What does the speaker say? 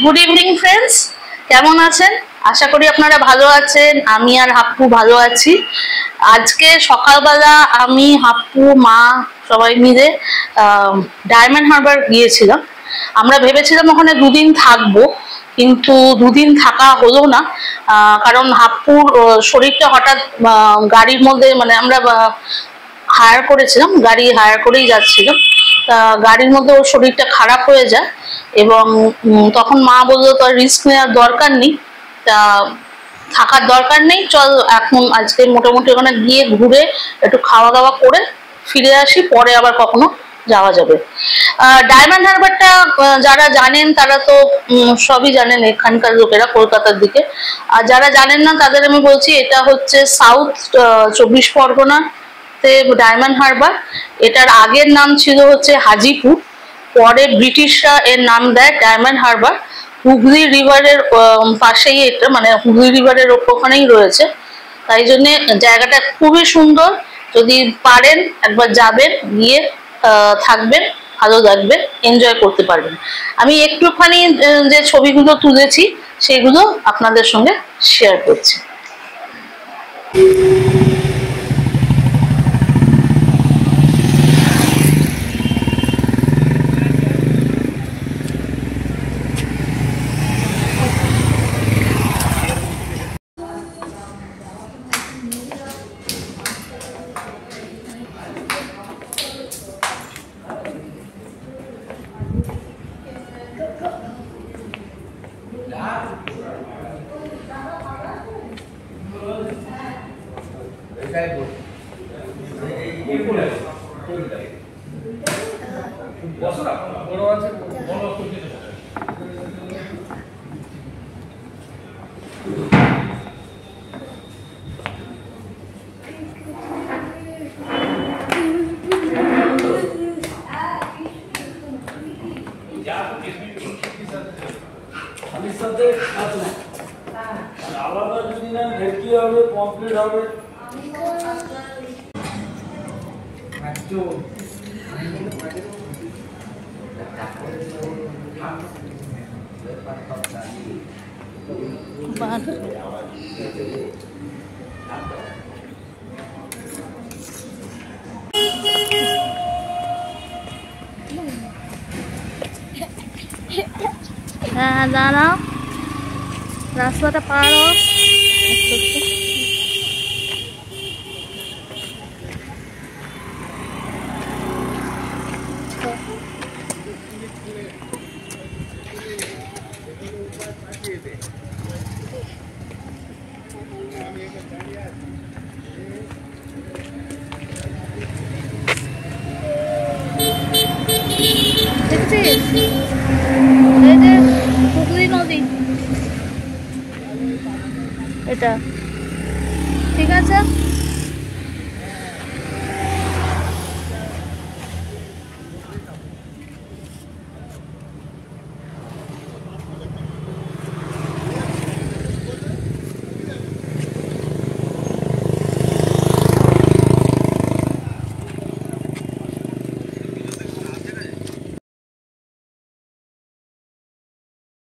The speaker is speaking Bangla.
গুড ইভিনিং ফ্রেন্ডস, কেমন আছেন? আশা করি আপনারা ভালো আছেন। আমি আর হাপ্পু ভালো আছি। আজকে সকালবেলা আমি, হাপ্পু, মা সবাই মিলে ডায়মন্ড হারবার গিয়েছিলাম। আমরা ভেবেছিলাম ওখানে দুদিন থাকবো, কিন্তু দুদিন থাকা হলো না। কারণ হাপ্পুর শরীরটা হঠাৎ গাড়ির মধ্যে, মানে আমরা হায়ার করেছিলাম, গাড়ি হায়ার করেই যাচ্ছিলাম। গাড়ির মধ্যে ওর শরীরটা খারাপ হয়ে যায় এবং তখন মা বললো তো রিস্ক নেওয়ার দরকার নেই, তা থাকার দরকার নেই, চল এখন আজকে মোটামুটি ওখানে গিয়ে ঘুরে একটু খাওয়া দাওয়া করে ফিরে আসি, পরে আবার কখনো যাওয়া যাবে। ডায়মন্ড হারবারটা যারা জানেন তারা তো সবই জানেন, এখানকার লোকেরা, কলকাতার দিকে। আর যারা জানেন না তাদের আমি বলছি, এটা হচ্ছে সাউথ 24 পরগনাতে ডায়মন্ড হারবার। এটার আগের নাম ছিল হচ্ছে হাজিপুর, পরে ব্রিটিশরা এর নাম দেয় ডায়মন্ড হারবার। হুগলি রিভারের পাশেই এটা, মানে হুগলি রিভারের ওখানেই রয়েছে, তাই জন্য জায়গাটা খুবই সুন্দর। যদি পারেন একবার যাবেন, গিয়ে থাকবেন, ভালো লাগবে, এনজয় করতে পারবেন। আমি একটুখানি যে ছবিগুলো তুলেছি সেগুলো আপনাদের সঙ্গে শেয়ার করছি। আলাদা যদি না ভেটকি হবে, পমফ্রেট হবে। হ্যাঁ, দাঁড়াও, রাস্তাটা পার হও। দেখছিস, এই যে হুগলি নদী, এটা ঠিক আছে।